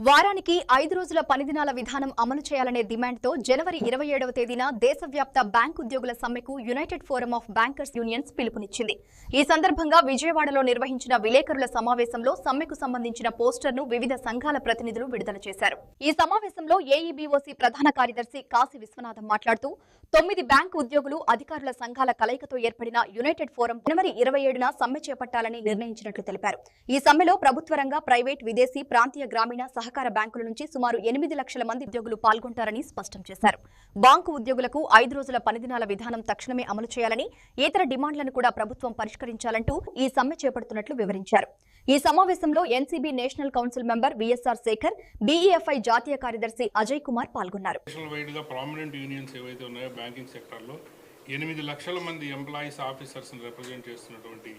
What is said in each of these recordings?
వారానికి 5 రోజుల పనిదినాల విధానం అమలు చేయాలనే డిమాండ్తో జనవరి 27వ తేదీన దేశవ్యాప్త బ్యాంక్ ఉద్యోగుల సమ్మెకు United forum of bankers unions పిలుపునిచ్చింది. ఈ సందర్భంగా విజయవాడలో నిర్వహించిన విలేకరుల సమావేశంలో సమ్మెకు సంబంధించిన పోస్టర్ను వివిధ సంఘాల ప్రతినిధులు విడుదల చేశారు. ఈ సమావేశంలో ఏఈబీఓసీ ప్రధాన కార్యదర్శి కాశీ విశ్వనాథం మాట్లాడుతూ 9 బ్యాంకు ఉద్యోగులు అధికారుల సంఘాల కలయికతో ఏర్పడిన యునైటెడ్ ఫోరం జనవరి 27న సమ్మె చేపట్టాలని నిర్ణయించినట్లు తెలిపారు. ఈ సమ్మెలో ప్రభుత్వ రంగ, ప్రైవేట్, విదేశీ, ప్రాంతీయ, గ్రామీణ, సహకార బ్యాంకుల నుంచి సుమారు 8 లక్షల మంది ఉద్యోగులు పాల్గొంటారని స్పష్టం చేశారు. బ్యాంకు ఉద్యోగులకు 5 రోజుల పనిదినాల విధానం తక్షణమే అమలు చేయాలని, ఇతర డిమాండ్లను కూడా ప్రభుత్వం పరిష్కరించాలంటూ ఈ సమ్మె చేపడుతున్నట్లు వివరించారు. ఈ సమావేశంలో NCB national council member VSR Shekhar, BEFI జాతీయ కార్యదర్శి అజయ్ కుమార్ పాల్గొన్నారు. బ్యాంకింగ్ సెక్టార్లో 8 లక్షల మంది ఎంప్లాయీస్, ఆఫీసర్స్ని రిప్రజెంట్ చేస్తున్నటువంటి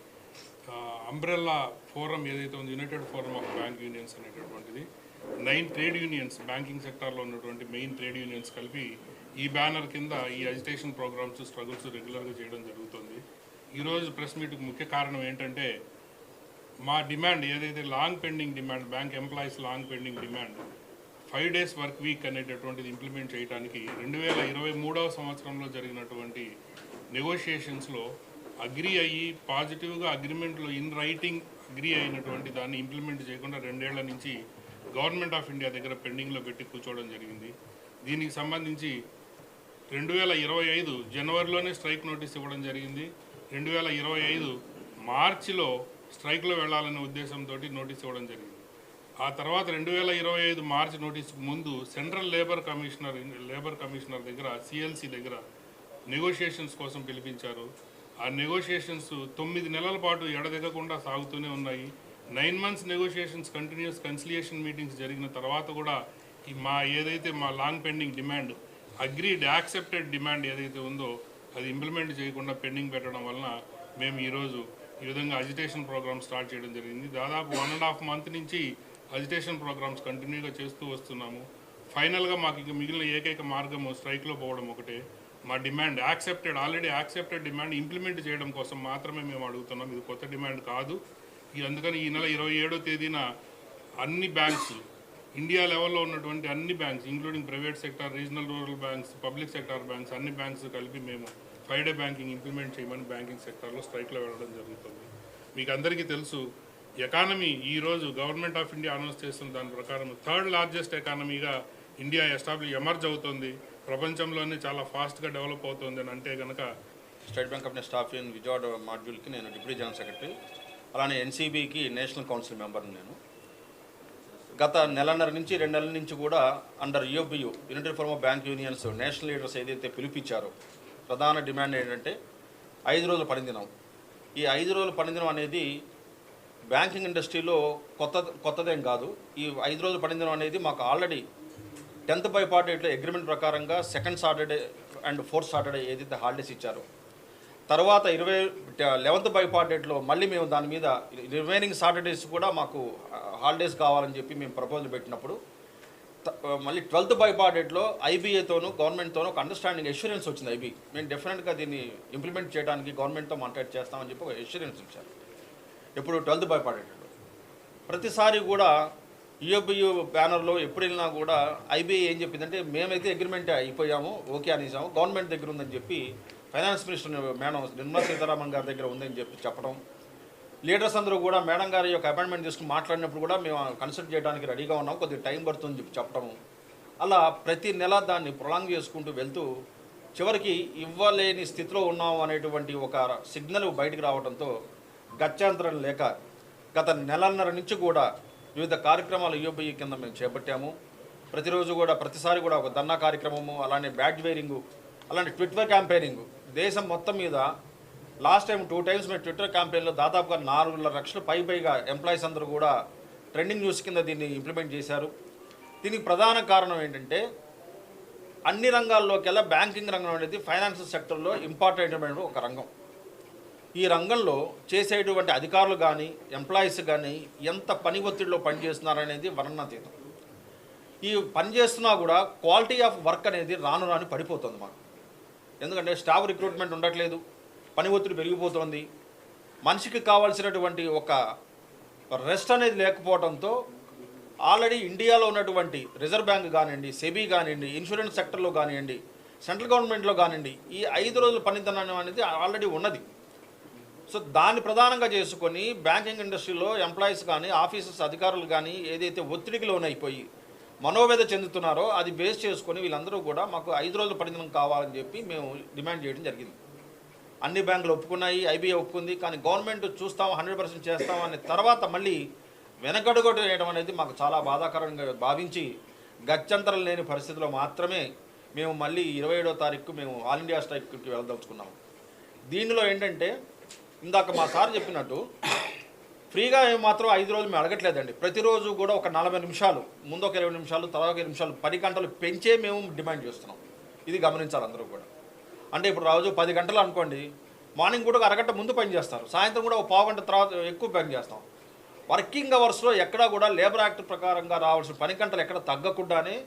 అంబ్రెల్లా ఫోరం ఏదైతే ఉంది, United forum of bank unions అనేటటువంటిది 9 ట్రేడ్ యూనియన్స్, బ్యాంకింగ్ సెక్టార్లో ఉన్నటువంటి మెయిన్ ట్రేడ్ యూనియన్స్ కలిపి ఈ బ్యానర్ కింద ఈ అజిటేషన్ ప్రోగ్రామ్స్, స్ట్రగుల్స్ రెగ్యులర్గా చేయడం జరుగుతుంది. ఈరోజు ప్రెస్ మీట్కి ముఖ్య కారణం ఏంటంటే, మా డిమాండ్ ఏదైతే long pending demand, bank employees long pending demand 5 days work week అనేటటువంటిది ఇంప్లిమెంట్ చేయడానికి 2023వ సంవత్సరంలో జరిగినటువంటి నెగోషియేషన్స్లో అగ్రీ అయ్యి పాజిటివ్గా అగ్రిమెంట్లో ఇన్ రైటింగ్ అగ్రీ అయినటువంటి దాన్ని ఇంప్లిమెంట్ చేయకుండా 2 ఏళ్ల నుంచి గవర్నమెంట్ ఆఫ్ ఇండియా దగ్గర పెండింగ్లో పెట్టి కూర్చోవడం జరిగింది. దీనికి సంబంధించి 2025 జనవరిలోనే స్ట్రైక్ నోటీస్ ఇవ్వడం జరిగింది. 2025 మార్చిలో స్ట్రైక్లో వెళ్లాలనే ఉద్దేశంతో నోటీస్ ఇవ్వడం జరిగింది. ఆ తర్వాత 2025 మార్చి నోటీస్కు ముందు సెంట్రల్ లేబర్ కమిషనర్ దగ్గర, సిఎల్సి దగ్గర నెగోషియేషన్స్ కోసం పిలిపించారు. ఆ నెగోషియేషన్స్ 9 నెలల పాటు ఎడదెగకుండా సాగుతూనే ఉన్నాయి. 9 months negotiations, continuous conciliation meetings జరిగిన తర్వాత కూడా ఏదైతే మా long pending demand, agreed accepted demand ఏదైతే ఉందో అది ఇంప్లిమెంట్ చేయకుండా పెండింగ్ పెట్టడం వలన మేము ఈరోజు ఈ విధంగా అజిటేషన్ ప్రోగ్రామ్ స్టార్ట్ చేయడం జరిగింది. దాదాపు 1.5 month నుంచి అజిటేషన్ ప్రోగ్రామ్స్ కంటిన్యూగా చేస్తూ వస్తున్నాము. ఫైనల్గా మాకు ఇంక మిగిలిన ఏకైక మార్గము స్ట్రైక్లో పోవడం ఒకటే. మా demand already accepted demand implement చేయడం కోసం మాత్రమే మేము అడుగుతున్నాం. ఇది కొత్త డిమాండ్ కాదు. అందుకని ఈ నెల 27వ తేదీన అన్ని బ్యాంక్స్, ఇండియా లెవెల్లో ఉన్నటువంటి అన్ని banks, including private sector, regional rural banks, public sector banks, అన్ని బ్యాంక్స్ కలిపి మేము 5 day బ్యాంకింగ్ ఇంప్లిమెంట్ చేయమని బ్యాంకింగ్ సెక్టార్లో స్ట్రైక్లో వెళ్ళడం జరుగుతుంది. మీకు అందరికీ తెలుసు, ఎకానమీ ఈరోజు గవర్నమెంట్ ఆఫ్ ఇండియా అనౌన్స్ చేస్తున్న దాని ప్రకారం 3rd largest ఎకానమీగా ఇండియా ఎమర్జ్ అవుతుంది. ప్రపంచంలోనే చాలా ఫాస్ట్గా డెవలప్ అవుతుంది అని అంటే కనుక, State Bank of India staff union Vijayawada మాడ్యూల్కి నేను డిప్యూటీ జనరల్ సెక్రటరీ, అలానే ఎన్సీబీకి నేషనల్ కౌన్సిల్ మెంబర్ని. నేను గత నెలన్నర నుంచి 2 నెలల నుంచి కూడా అండర్ యూబియు, united forum of bank unions national leaders ఏదైతే పిలిపించారో ప్రధాన డిమాండ్ ఏంటంటే 5 రోజుల పనిదినం. ఈ 5 రోజుల పనిదినం అనేది బ్యాంకింగ్ ఇండస్ట్రీలో కొత్తదేం కాదు. ఈ 5 రోజుల పనిదినం అనేది మాకు ఆల్రెడీ 10th బైపార్టేట్లో అగ్రిమెంట్ ప్రకారంగా 2nd Saturday and 4th Saturday ఏదైతే హాలిడేస్ ఇచ్చారో, తర్వాత 11th బైపార్టేట్లో మళ్ళీ మేము దాని మీద రిమైనింగ్ సాటర్డేస్ కూడా మాకు హాలిడేస్ కావాలని చెప్పి మేము ప్రపోజల్ పెట్టినప్పుడు, మళ్ళీ 12th బైపార్టేట్లో ఐబీఏతోనూ గవర్నమెంట్తోనూ ఒక అండర్స్టాండింగ్ ఎష్యూరెన్స్ వచ్చింది. ఐబీ మేము డెఫినెట్గా దీన్ని ఇంప్లిమెంట్ చేయడానికి గవర్నమెంట్తో మాట్లాడి చేస్తామని చెప్పి ఒక ఎష్యూరెన్స్ ఇచ్చారు. ఎప్పుడు 12th బైపార్టేట్లో ప్రతిసారి కూడా యూబియు బ్యానర్లో ఎప్పుడు వెళ్ళినా కూడా ఐబీఐ ఏం చెప్పిందంటే, మేమైతే అగ్రిమెంట్ అయిపోయాము, ఓకే అనేసాము, గవర్నమెంట్ దగ్గర ఉందని చెప్పి finance minister madam Nirmala Sitharaman గారి దగ్గర ఉందని చెప్పడం, లీడర్స్ అందరూ కూడా మేడం గారి యొక్క అపాయింట్మెంట్ తీసుకుని మాట్లాడినప్పుడు కూడా మేము కన్సల్ట్ చేయడానికి రెడీగా ఉన్నాం, కొద్దిగా టైం పడుతుందని చెప్పడం, అలా ప్రతి నెల దాన్ని ప్రొలాంగ్ చేసుకుంటూ వెళ్తూ చివరికి ఇవ్వలేని స్థితిలో ఉన్నాము అనేటువంటి ఒక సిగ్నల్ బయటికి రావడంతో గత్యంతరం లేక గత నెలన్నర నుంచి కూడా వివిధ కార్యక్రమాలు యూబీఈ కింద మేము చేపట్టాము. ప్రతిరోజు కూడా ప్రతిసారి కూడా ఒక ధర్నా కార్యక్రమము, అలానే బ్యాడ్జ్ వేరింగు, అలానే ట్విట్టర్ క్యాంపెయినింగ్ దేశం మొత్తం మీద. లాస్ట్ టైం 2 times మేము ట్విట్టర్ క్యాంపెయిన్లో దాదాపుగా 4 లక్షల పైగా ఎంప్లాయీస్ అందరూ కూడా ట్రెండింగ్ న్యూస్ కింద దీన్ని ఇంప్లిమెంట్ చేశారు. దీనికి ప్రధాన కారణం ఏంటంటే, అన్ని రంగాల్లోకెల్లా బ్యాంకింగ్ రంగం అనేది ఫైనాన్షియల్ సెక్టర్లో ఇంపార్టెంట్ ఒక రంగం. ఈ రంగంలో చేసేటువంటి అధికారులు కానీ ఎంప్లాయీస్ కానీ ఎంత పని ఒత్తిడిలో పనిచేస్తున్నారనేది వర్ణనాతీతం. ఈ పని చేస్తున్నా కూడా క్వాలిటీ ఆఫ్ వర్క్ అనేది రాను పడిపోతుంది మాకు. ఎందుకంటే స్టాఫ్ రిక్రూట్మెంట్ ఉండట్లేదు, పని ఒత్తిడి పెరిగిపోతుంది, మనిషికి కావాల్సినటువంటి ఒక రెస్ట్ అనేది లేకపోవడంతో ఆల్రెడీ ఇండియాలో ఉన్నటువంటి రిజర్వ్ బ్యాంక్ కానివ్వండి, సెబీ కానివ్వండి, ఇన్సూరెన్స్ సెక్టర్లో కానివ్వండి, సెంట్రల్ గవర్నమెంట్లో కానివ్వండి, ఈ 5 రోజుల పనితనం అనేది ఆల్రెడీ ఉన్నది. సో దాన్ని ప్రధానంగా చేసుకొని బ్యాంకింగ్ ఇండస్ట్రీలో ఎంప్లాయీస్ కానీ, ఆఫీసర్స్ అధికారులు కానీ ఏదైతే ఒత్తిడికి లోనైపోయి మనోవేద చెందుతున్నారో అది బేస్ చేసుకొని వీళ్ళందరూ కూడా మాకు 5 రోజుల పనిదినం కావాలని చెప్పి మేము డిమాండ్ చేయడం జరిగింది. అన్ని బ్యాంకులు ఒప్పుకున్నాయి, ఐబీఐ ఒప్పుకుంది. కానీ గవర్నమెంట్ చూస్తాం 100% చేస్తాం అనే తర్వాత మళ్ళీ వెనకడుగొట్టు వేయడం అనేది మాకు చాలా బాధాకరంగా భావించి గత్యంతరం లేని పరిస్థితిలో మాత్రమే మేము మళ్ళీ 27వ తారీఖు మేము ఆల్ ఇండియా స్ట్రైక్కి వెళ్ళదలుచుకున్నాము. దీనిలో ఏంటంటే ఇందాక మా సార్ చెప్పినట్టు ఫ్రీగా మాత్రం 5 రోజులు మేము అడగట్లేదండి. ప్రతిరోజు కూడా ఒక 40 నిమిషాలు, ముందు ఒక 20 నిమిషాలు, తర్వాత 20 నిమిషాలు, 10 గంటలు పెంచే మేము డిమాండ్ చేస్తున్నాం. ఇది గమనించాలి అందరూ కూడా. అంటే ఇప్పుడు రోజు 10 గంటలు అనుకోండి, మార్నింగ్ కూడా ఒక అరగంట ముందు పని చేస్తారు, సాయంత్రం కూడా ఒక పావు గంట తర్వాత ఎక్కువ పని చేస్తాం. వర్కింగ్ అవర్స్లో ఎక్కడా కూడా లేబర్ యాక్ట్ ప్రకారంగా రావాల్సిన పని గంటలు ఎక్కడ తగ్గకుండానే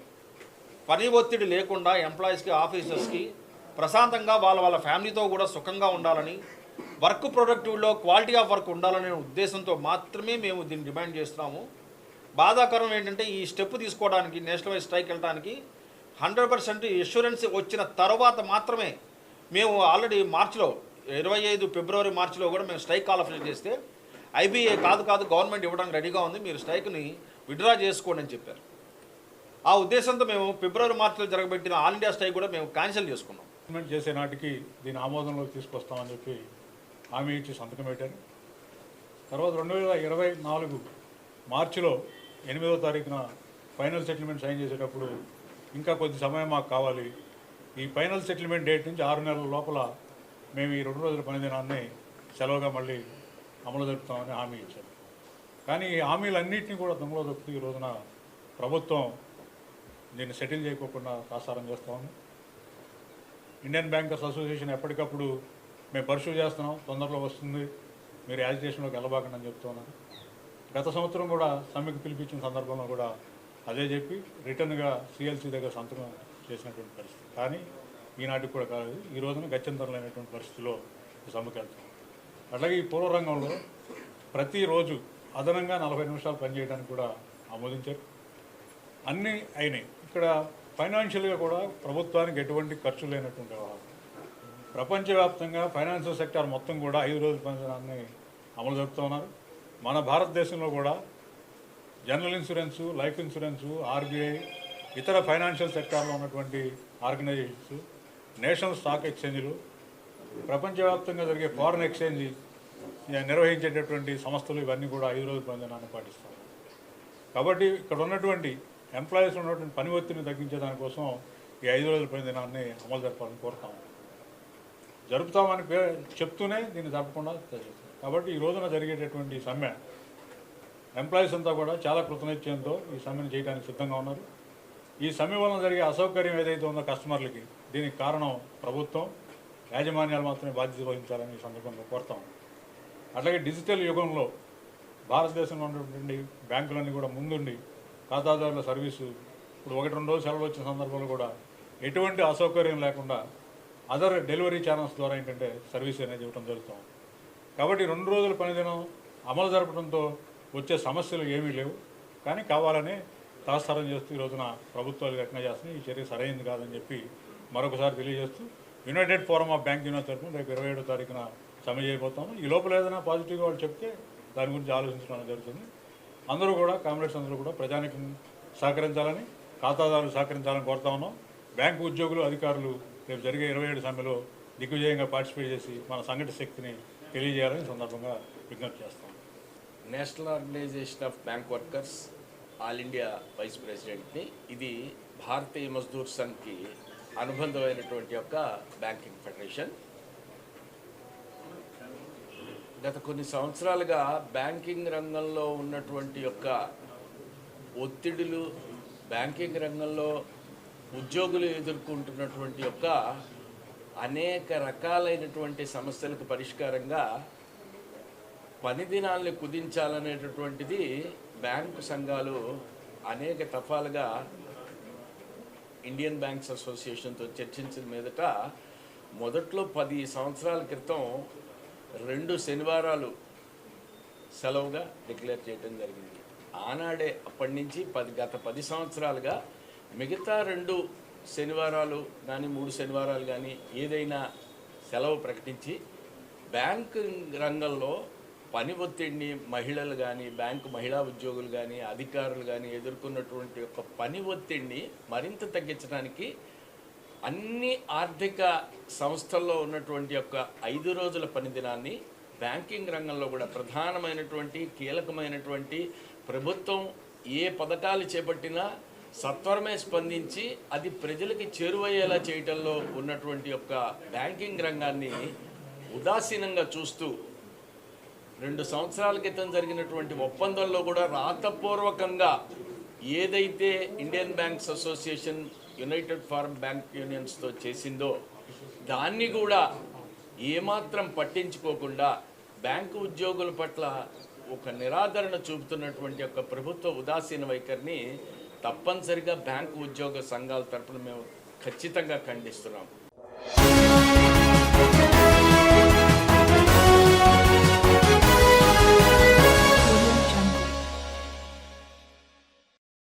పని ఒత్తిడి లేకుండా ఎంప్లాయీస్కి, ఆఫీసర్స్కి ప్రశాంతంగా వాళ్ళ ఫ్యామిలీతో కూడా సుఖంగా ఉండాలని, వర్క్ ప్రొడక్టివ్లో క్వాలిటీ ఆఫ్ వర్క్ ఉండాలనే ఉద్దేశంతో మాత్రమే మేము దీన్ని డిమాండ్ చేస్తున్నాము. బాధాకరం ఏంటంటే ఈ స్టెప్ తీసుకోవడానికి, నేషనల్ వైడ్ స్ట్రైక్ వెళ్ళడానికి 100% ఇన్సూరెన్స్ వచ్చిన తర్వాత మాత్రమే మేము ఆల్రెడీ మార్చిలో 25 ఫిబ్రవరి మార్చిలో కూడా మేము స్ట్రైక్ కాల్ ఆఫ్ చేస్తే ఐబీఐ కాదు గవర్నమెంట్ ఇవ్వడానికి రెడీగా ఉంది, మీరు స్ట్రైక్ని విత్డ్రా చేసుకోండి అని చెప్పారు. ఆ ఉద్దేశంతో మేము ఫిబ్రవరి మార్చిలో జరగబెట్టిన ఆల్ ఇండియా స్ట్రైక్ కూడా మేము క్యాన్సిల్ చేసుకున్నాం. గవర్నమెంట్ చేసే నాటికి దీని ఆమోదంలోకి తీసుకొస్తామని చెప్పి హామీ ఇచ్చి సంతకం పెట్టారు. తర్వాత 2024 మార్చిలో 8వ తారీఖున ఫైనల్ సెటిల్మెంట్ సైన్ చేసేటప్పుడు ఇంకా కొద్ది సమయం మాకు కావాలి, ఈ ఫైనల్ సెటిల్మెంట్ డేట్ నుంచి 6 నెలల లోపల మేము ఈ 2 రోజుల పనిదినాన్ని సెలవుగా మళ్ళీ అమలు జరుపుతామని హామీ ఇచ్చారు. కానీ ఈ హామీలన్నింటినీ కూడా దొంగలో దొక్కుతూ ఈ రోజున ప్రభుత్వం దీన్ని సెటిల్ చేయకోకుండా తాసారం చేస్తాము. ఇండియన్ బ్యాంకర్స్ అసోసియేషన్ ఎప్పటికప్పుడు మేము పర్సూ చేస్తున్నాం, తొందరలో వస్తుంది, మీరు యాజిటేషన్లోకి వెళ్ళబాకండి అని చెప్తున్నాను. గత సంవత్సరం కూడా సమ్మెకు పిలిపించిన సందర్భంలో కూడా అదే చెప్పి రిటర్న్గా సిఎల్సి దగ్గర సంతకం చేసినటువంటి పరిస్థితి. కానీ ఈనాటికి కూడా కాదు, ఈ రోజున గత్యంతరం లేనటువంటి పరిస్థితిలో సమ్మెకు వెళ్తాం. అట్లాగే ఈ పూర్వరంగంలో ప్రతిరోజు అదనంగా 40 నిమిషాలు పనిచేయడానికి కూడా ఆమోదించారు. అన్నీ అయినాయి. ఇక్కడ ఫైనాన్షియల్గా కూడా ప్రభుత్వానికి ఎటువంటి ఖర్చు లేనటువంటి వ్యవహారం. ప్రపంచవ్యాప్తంగా ఫైనాన్షియల్ సెక్టార్ మొత్తం కూడా 5 రోజుల పనిదినాన్ని అమలు జరుపుతూ ఉన్నారు. మన భారతదేశంలో కూడా general insurance, life insurance, RBI, ఇతర ఫైనాన్షియల్ సెక్టార్లో ఉన్నటువంటి ఆర్గనైజేషన్స్, నేషనల్ స్టాక్ ఎక్స్చేంజ్లు, ప్రపంచవ్యాప్తంగా జరిగే ఫారెన్ ఎక్స్చేంజ్ నిర్వహించేటటువంటి సంస్థలు ఇవన్నీ కూడా 5 రోజుల పనిదినాన్ని పాటిస్తారు. కాబట్టి ఇక్కడ ఉన్నటువంటి ఎంప్లాయీస్ ఉన్నటువంటి పని ఒత్తిడిని తగ్గించే దానికోసం ఈ 5 రోజుల పనిదినాన్ని అమలు జరపాలని కోరుతాము. జరుపుతామని చెప్తూనే దీన్ని జరపకుండా చేస్తాం. కాబట్టి ఈ రోజున జరిగేటటువంటి సమ్మె ఎంప్లాయీస్ అంతా కూడా చాలా కృతనిశ్చయంతో ఈ సమ్మెను చేయడానికి సిద్ధంగా ఉన్నారు. ఈ సమ్మె వలన జరిగే అసౌకర్యం ఏదైతే ఉందో కస్టమర్లకి, దీనికి కారణం ప్రభుత్వం, యాజమాన్యాలు మాత్రమే బాధ్యత వహించాలని ఈ సందర్భంగా కోరుతాం. అట్లాగే డిజిటల్ యుగంలో భారతదేశంలో ఉన్నటువంటి బ్యాంకులన్నీ కూడా ముందుండి ఖాతాదారుల సర్వీసు ఇప్పుడు 1-2 రోజులు సెలవులు వచ్చిన సందర్భంలో కూడా ఎటువంటి అసౌకర్యం లేకుండా అదర్ డెలివరీ ఛానల్స్ ద్వారా ఏంటంటే సర్వీస్ అనేది ఇవ్వడం జరుగుతాం. కాబట్టి 2 రోజుల పనిదినం అమలు జరపడంతో వచ్చే సమస్యలు ఏమీ లేవు. కానీ కావాలని తాత్సారం చేస్తూ ఈ రోజున ప్రభుత్వాలు ఘటన చేస్తున్నాయి. ఈ చర్య సరైనది కాదని చెప్పి మరొకసారి తెలియజేస్తూ United forum of bank union తరఫున రేపు 27వ తారీఖున సమ్మె చేయబోతాము. ఈ లోపల ఏదైనా పాజిటివ్గా వాళ్ళు చెప్తే దాని గురించి ఆలోచించడం జరుగుతుంది. అందరూ కూడా కామ్రేడ్స్ అందరూ కూడా ప్రజానికి సహకరించాలని, ఖాతాదారులు సహకరించాలని కోరుతా ఉన్నాం. బ్యాంకు ఉద్యోగులు, అధికారులు రేపు జరిగే 27 సమ్మెలో దిగ్విజయంగా పార్టిసిపేట్ చేసి మన సంఘటిత శక్తిని తెలియజేయాలని సందర్భంగా విజ్ఞప్తి చేస్తాం. National organisation of bank workers all India vice ప్రెసిడెంట్ని. ఇది భారతీయ మజ్దూర్ సంఘ్కి అనుబంధమైనటువంటి యొక్క బ్యాంకింగ్ ఫెడరేషన్. గత కొన్ని సంవత్సరాలుగా బ్యాంకింగ్ రంగంలో ఉన్నటువంటి యొక్క ఒత్తిడులు, బ్యాంకింగ్ రంగంలో ఉద్యోగులు ఎదుర్కొంటున్నటువంటి యొక్క అనేక రకాలైనటువంటి సమస్యలకు పరిష్కారంగా పని దినాల్ని కుదించాలనేటటువంటిది బ్యాంకు సంఘాలు అనేక దఫాలుగా ఇండియన్ బ్యాంక్స్ అసోసియేషన్తో చర్చించిన మీదట మొదట్లో 10 సంవత్సరాల క్రితం 2 శనివారాలు సెలవుగా డిక్లేర్ చేయడం జరిగింది. ఆనాడే అప్పటి నుంచి గత 10 సంవత్సరాలుగా మిగతా 2 శనివారాలు కానీ 3 శనివారాలు కానీ ఏదైనా సెలవు ప్రకటించి బ్యాంకింగ్ రంగంలో పని ఒత్తిడిని మహిళలు కానీ బ్యాంకు మహిళా ఉద్యోగులు కానీ అధికారులు కానీ ఎదుర్కొన్నటువంటి ఒక పని ఒత్తిడిని మరింత తగ్గించడానికి అన్ని ఆర్థిక సంస్థల్లో ఉన్నటువంటి యొక్క 5 రోజుల పని దినాన్ని బ్యాంకింగ్ రంగంలో కూడా ప్రధానమైనటువంటి కీలకమైనటువంటి ప్రభుత్వం ఏ పథకాలు చేపట్టినా సత్వరమే స్పందించి అది ప్రజలకి చేరువయ్యేలా చేయటంలో ఉన్నటువంటి యొక్క బ్యాంకింగ్ రంగాన్ని ఉదాసీనంగా చూస్తూ 2 సంవత్సరాల క్రితం జరిగినటువంటి ఒప్పందంలో కూడా రాతపూర్వకంగా ఏదైతే Indian banks association united forum bank యూనియన్స్తో చేసిందో దాన్ని కూడా ఏమాత్రం పట్టించుకోకుండా బ్యాంకు ఉద్యోగుల పట్ల ఒక నిరాదరణ చూపుతున్నటువంటి ఒక ప్రభుత్వ ఉదాసీన వైఖరిని తప్పనిసరిగా బ్యాంకు ఉద్యోగ సంఘాల తరపున మేము ఖచ్చితంగా ఖండిస్తున్నాం.